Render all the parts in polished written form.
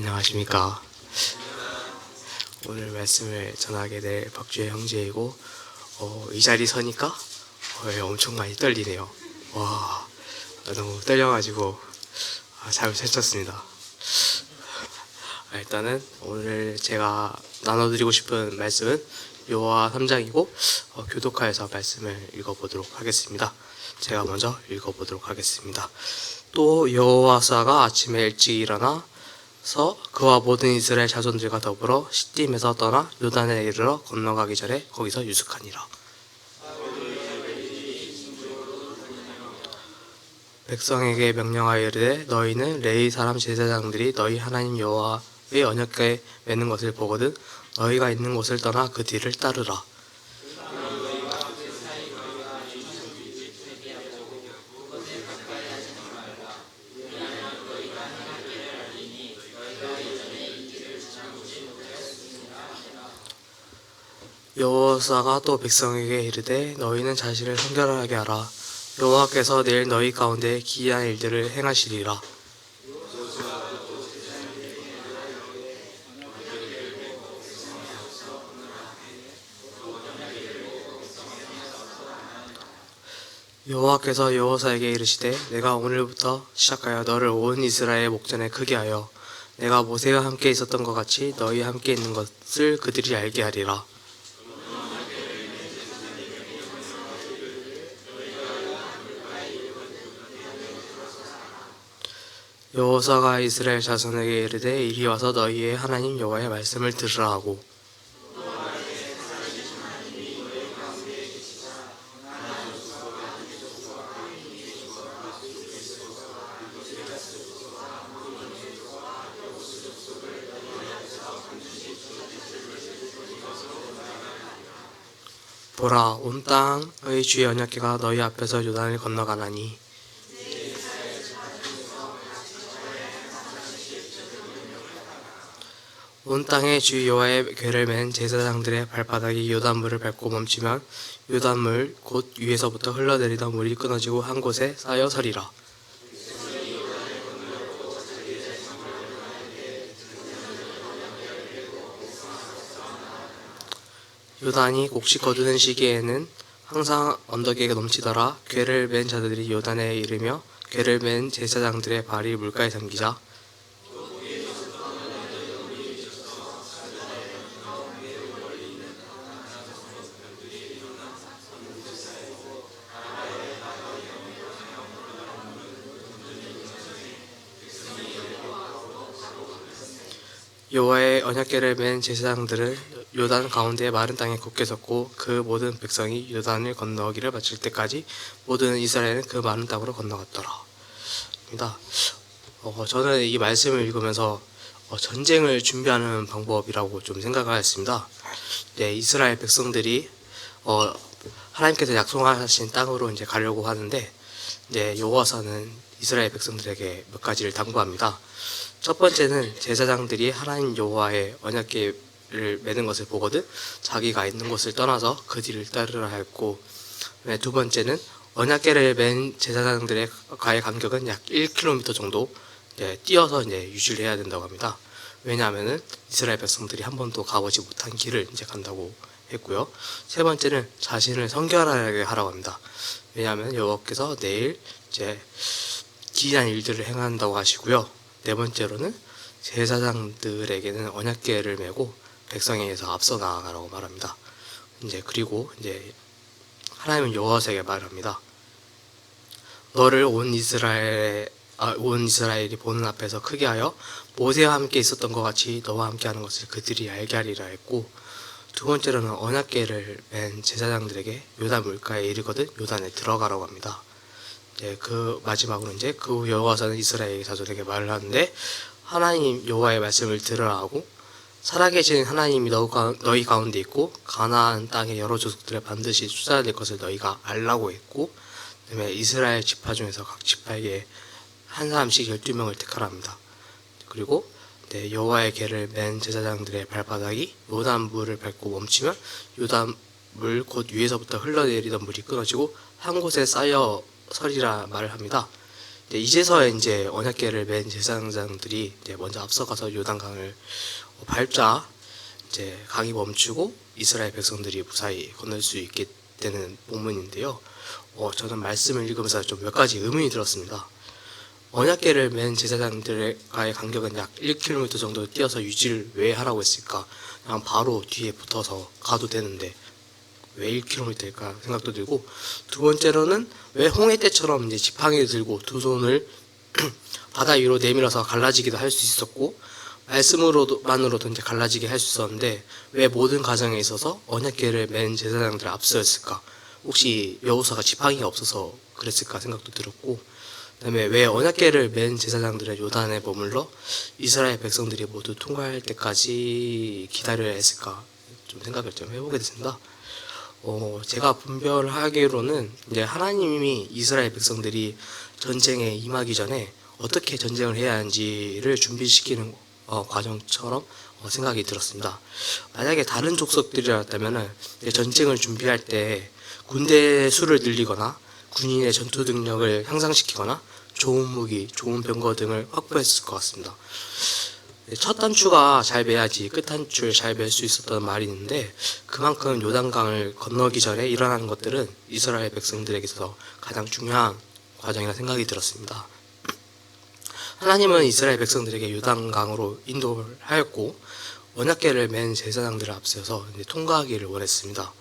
안녕하십니까. 오늘 말씀을 전하게 될 박주혜 형제이고, 이 자리 서니까 엄청 많이 떨리네요. 와, 너무 떨려가지고 잘 설쳤습니다. 일단은 오늘 제가 나눠드리고 싶은 말씀은 요하 3장이고 교독하에서 말씀을 읽어보도록 하겠습니다. 제가 먼저 읽어보도록 하겠습니다. 또 여호와사가 아침에 일찍 일어나서 그와 모든 이스라엘 자손들과 더불어 시딤에서 떠나 요단에 이르러 건너가기 전에 거기서 유숙하니라. 백성에게 명령하여 이르되 너희는 레위 사람 제사장들이 너희 하나님 여호와의 언약궤 매는 것을 보거든 너희가 있는 곳을 떠나 그 뒤를 따르라. 여호와가 또 백성에게 이르되 너희는 자신을 성결하게 하라. 여호와께서 내일 너희 가운데 기이한 일들을 행하시리라. 여호와께서 여호사에게 이르시되 내가 오늘부터 시작하여 너를 온 이스라엘 목전에 크게 하여 내가 모세와 함께 있었던 것 같이 너희와 함께 있는 것을 그들이 알게 하리라. 여호사가 이스라엘 자손에게 이르되 이리 와서 너희의 하나님 여호와의 말씀을 들으라 하고 보라 온 땅의 주의 언약궤가 너희 앞에서 요단을 건너가나니 온 땅에 주 여호와의 궤를 맨 제사장들의 발바닥이 요단물을 밟고 멈추면 요단물 곧 위에서부터 흘러내리던 물이 끊어지고 한 곳에 쌓여 서리라. 요단이 곡식 거두는 시기에는 항상 언덕에 넘치더라. 궤를 맨 자들이 요단에 이르며 궤를 맨 제사장들의 발이 물가에 잠기자 여호와의 언약궤를 맨 제사장들은 요단 가운데 마른 땅에 굳게 섰고 그 모든 백성이 요단을 건너기를 마칠 때까지 모든 이스라엘은 그 마른 땅으로 건너갔더라. 저는 이 말씀을 읽으면서 전쟁을 준비하는 방법이라고 좀 생각을 했습니다. 이스라엘 백성들이 하나님께서 약속하신 땅으로 이제 가려고 하는데 여호와사는 이스라엘 백성들에게 몇 가지를 당부합니다. 첫 번째는 제사장들이 하나님 여호와의 언약궤를 매는 것을 보거든 자기가 있는 곳을 떠나서 그 뒤를 따르라 했고, 두 번째는 언약궤를 맨 제사장들의 가의 간격은 약 1km 정도 뛰어서 유지를 해야 된다고 합니다. 왜냐하면은 이스라엘 백성들이 한 번도 가보지 못한 길을 간다고 했고요. 세 번째는 자신을 성결하게 하라고 합니다. 왜냐하면 여호와께서 내일 기이한 일들을 행한다고 하시고요. 네 번째로는 제사장들에게는 언약궤를 메고 백성에게서 앞서 나아가라고 말합니다. 그리고 하나님은 여호와에게 말합니다. 너를 온 이스라엘이 보는 앞에서 크게 하여 모세와 함께 있었던 것 같이 너와 함께 하는 것을 그들이 알게 하리라 했고, 두 번째로는 언약궤를 맨 제사장들에게 요단 물가에 이르거든 요단에 들어가라고 합니다. 그 마지막으로 그 여호와사는 이스라엘 자손에게 말을 하는데 하나님 여호와의 말씀을 들으라 하고 살아계신 하나님이 너희 가운데 있고 가나안 땅의 여러 족속들을 반드시 쫓아낼 것을 너희가 알라고 했고, 그다음에 이스라엘 지파 중에서 각 지파에게 한 사람씩 12명을 택하라 합니다. 그리고 여호와의 궤를 맨 제사장들의 발바닥이 요단 물을 밟고 멈추면 요단 물 곧 위에서부터 흘러내리던 물이 끊어지고 한 곳에 쌓여 서리라 말을 합니다. 이제서야 이제 언약궤를 맨 제사장들이 이제 먼저 앞서가서 요단강을 밟자 이제 강이 멈추고 이스라엘 백성들이 무사히 건널 수 있게 되는 본문인데요. 저는 말씀을 읽으면서 좀 몇 가지 의문이 들었습니다. 언약궤를 맨 제사장들과의 간격은 약 1km 정도 뛰어서 유지를 왜 하라고 했을까? 그냥 바로 뒤에 붙어서 가도 되는데 왜 1km일까 생각도 들고, 두 번째로는 왜 홍해 때처럼 이제 지팡이를 들고 두 손을 바다 위로 내밀어서 갈라지기도 할 수 있었고 말씀으로만으로도 이제 갈라지게 할 수 있었는데 왜 모든 가정에 있어서 언약궤를 맨 제사장들을 앞서였을까? 혹시 여호수아가 지팡이가 없어서 그랬을까 생각도 들었고, 그다음에 왜 언약궤를 맨 제사장들의 요단에 머물러 이스라엘 백성들이 모두 통과할 때까지 기다려야 했을까 좀 생각을 좀 해보게 됐습니다. 제가 분별하기로는 이제 하나님이 이스라엘 백성들이 전쟁에 임하기 전에 어떻게 전쟁을 해야 하는지를 준비시키는 과정처럼 생각이 들었습니다. 만약에 다른 족속들이었다면 전쟁을 준비할 때 군대 수를 늘리거나 군인의 전투 능력을 향상시키거나 좋은 무기, 좋은 병거 등을 확보했을 것 같습니다. 첫 단추가 잘 매야지 끝 단추를 잘 맬 수 있었던 말이 있는데, 그만큼 요단강을 건너기 전에 일어나는 것들은 이스라엘 백성들에게 있어서 가장 중요한 과정이라 생각이 들었습니다. 하나님은 이스라엘 백성들에게 요단강으로 인도를 하였고 언약궤를 맨 제사장들을 앞세워서 통과하기를 원했습니다.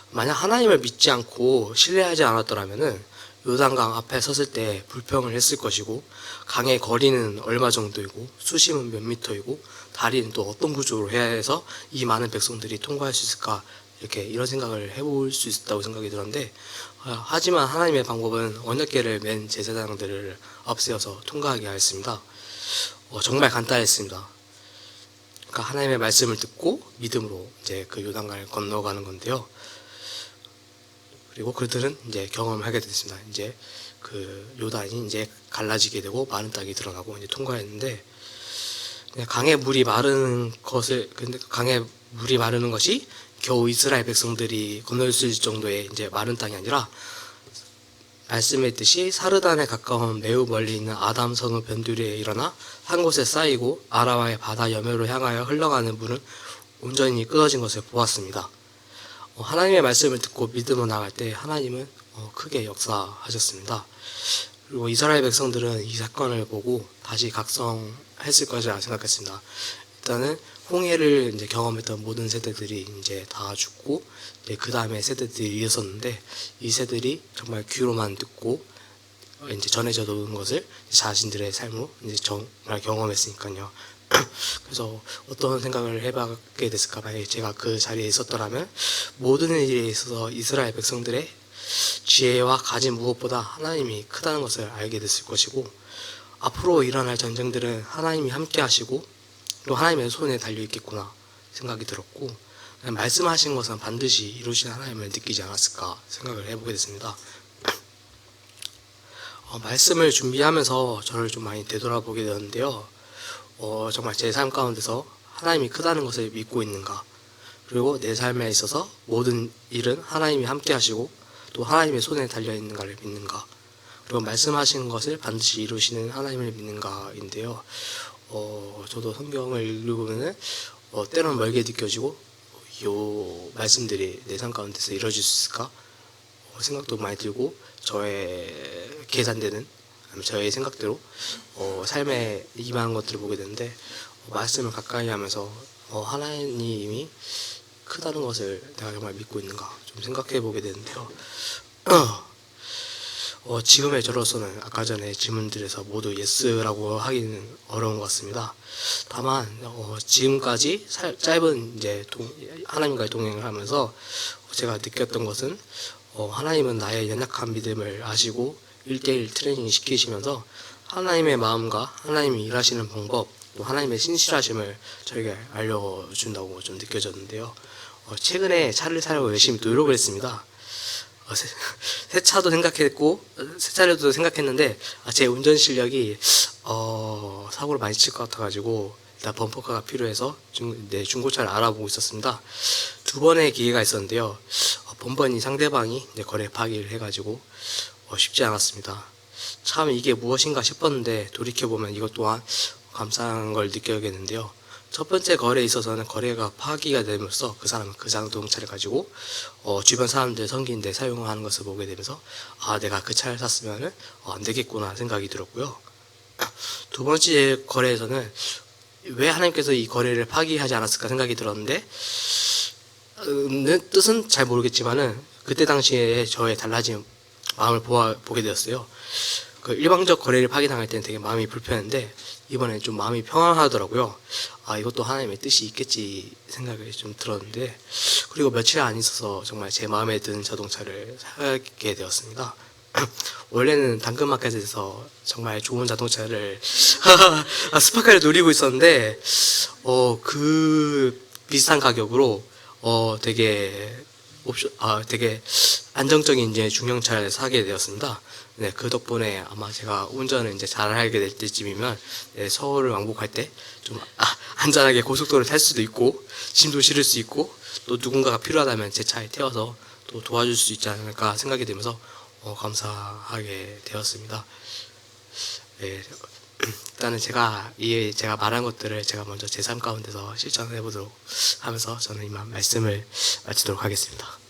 만약 하나님을 믿지 않고 신뢰하지 않았더라면 요단강 앞에 섰을 때 불평을 했을 것이고, 강의 거리는 얼마 정도이고 수심은 몇 미터이고 다리는 또 어떤 구조로 해야 해서 이 많은 백성들이 통과할 수 있을까, 이런 생각을 해볼 수 있다고 생각이 들었는데, 하지만 하나님의 방법은 언약궤를 맨 제사장들을 앞세워서 통과하게 하였습니다. 정말 간단했습니다. 그러니까 하나님의 말씀을 듣고 믿음으로 이제 그 요단강을 건너가는 건데요. 그리고 그들은 이제 경험을 하게 됐습니다. 이제 그 요단이 이제 갈라지게 되고 마른 땅이 드러나고 이제 통과했는데, 강에 물이 마르는 것이 겨우 이스라엘 백성들이 건널 수 있을 정도의 이제 마른 땅이 아니라, 말씀했듯이 사르단에 가까운 매우 멀리 있는 아담 성읍 변두리에 일어나 한 곳에 쌓이고 아라와의 바다 여매로 향하여 흘러가는 물은 온전히 끊어진 것을 보았습니다. 하나님의 말씀을 듣고 믿음으로 나갈 때 하나님은 크게 역사하셨습니다. 그리고 이스라엘 백성들은 이 사건을 보고 다시 각성했을 것이라 생각했습니다. 일단은 홍해를 이제 경험했던 모든 세대들이 이제 다 죽고, 그 다음에 세대들이 이어섰는데, 이 세대들이 정말 귀로만 듣고 이제 전해져 놓은 것을 자신들의 삶으로 이제 정말 경험했으니까요. 그래서 어떤 생각을 해봤게 됐을까. 만약에 제가 그 자리에 있었더라면 모든 일에 있어서 이스라엘 백성들의 지혜와 가진 무엇보다 하나님이 크다는 것을 알게 됐을 것이고, 앞으로 일어날 전쟁들은 하나님이 함께 하시고 또 하나님의 손에 달려있겠구나 생각이 들었고, 말씀하신 것은 반드시 이루신 하나님을 느끼지 않았을까 생각을 해보게 됐습니다. 말씀을 준비하면서 저를 좀 많이 되돌아보게 되었는데요. 정말 제 삶 가운데서 하나님이 크다는 것을 믿고 있는가, 그리고 내 삶에 있어서 모든 일은 하나님이 함께 하시고 또 하나님의 손에 달려있는가를 믿는가, 그리고 말씀하시는 것을 반드시 이루시는 하나님을 믿는가인데요. 저도 성경을 읽으면은 때로는 멀게 느껴지고 요 말씀들이 내 삶 가운데서 이루어질 수 있을까 생각도 많이 들고, 저의 계산되는 저의 생각대로 삶에 임하는 것들을 보게 되는데, 말씀을 가까이 하면서 하나님이 크다는 것을 내가 정말 믿고 있는가 좀 생각해 보게 되는데요. 지금의 저로서는 아까 전에 질문들에서 모두 예스라고 하기는 어려운 것 같습니다. 다만 지금까지 짧은 이제 하나님과의 동행을 하면서 제가 느꼈던 것은, 하나님은 나의 연약한 믿음을 아시고 1대1 트레이닝 시키시면서 하나님의 마음과 하나님이 일하시는 방법, 또 하나님의 신실하심을 저에게 알려준다고 좀 느껴졌는데요. 최근에 차를 사려고 열심히 노력을 했습니다. 새 차도 생각했고 새 차려도 생각했는데 제 운전 실력이 사고를 많이 칠 것 같아가지고 일단 범퍼카가 필요해서 중고차를 알아보고 있었습니다. 두 번의 기회가 있었는데요. 번번이 상대방이 거래 파기를 해가지고 쉽지 않았습니다. 참 이게 무엇인가 싶었는데 돌이켜보면 이것 또한 감사한 걸 느껴야겠는데요. 첫 번째 거래에 있어서는 거래가 파기가 되면서 그 사람은 그 자동차를 가지고 주변 사람들 섬기는 데 사용하는 것을 보게 되면서 아, 내가 그 차를 샀으면은 안 되겠구나 생각이 들었고요. 두 번째 거래에서는 왜 하나님께서 이 거래를 파기하지 않았을까 생각이 들었는데 뜻은 잘 모르겠지만은 그때 당시에 저의 달라진 마음을 보게 되었어요. 그 일방적 거래를 파기당할 때는 되게 마음이 불편한데 이번엔 좀 마음이 평안하더라고요. 아, 이것도 하나님의 뜻이 있겠지 생각이 좀 들었는데, 그리고 며칠 안 있어서 정말 제 마음에 드는 자동차를 사게 되었습니다. 원래는 당근마켓에서 정말 좋은 자동차를 스파카를 노리고 있었는데 그 비슷한 가격으로 되게 안정적인 이제 중형차를 사게 되었습니다. 네, 그 덕분에 아마 제가 운전을 이제 잘 하게 될 때쯤이면 서울을 왕복할 때 좀 안전하게 고속도로를 탈 수도 있고 짐도 실을 수 있고 또 누군가가 필요하다면 제 차에 태워서 또 도와줄 수 있지 않을까 생각이 들면서 감사하게 되었습니다. 네, 일단은 제가 말한 것들을 제가 먼저 제 삶 가운데서 실천해 보도록 하면서 저는 이만 말씀을 마치도록 하겠습니다.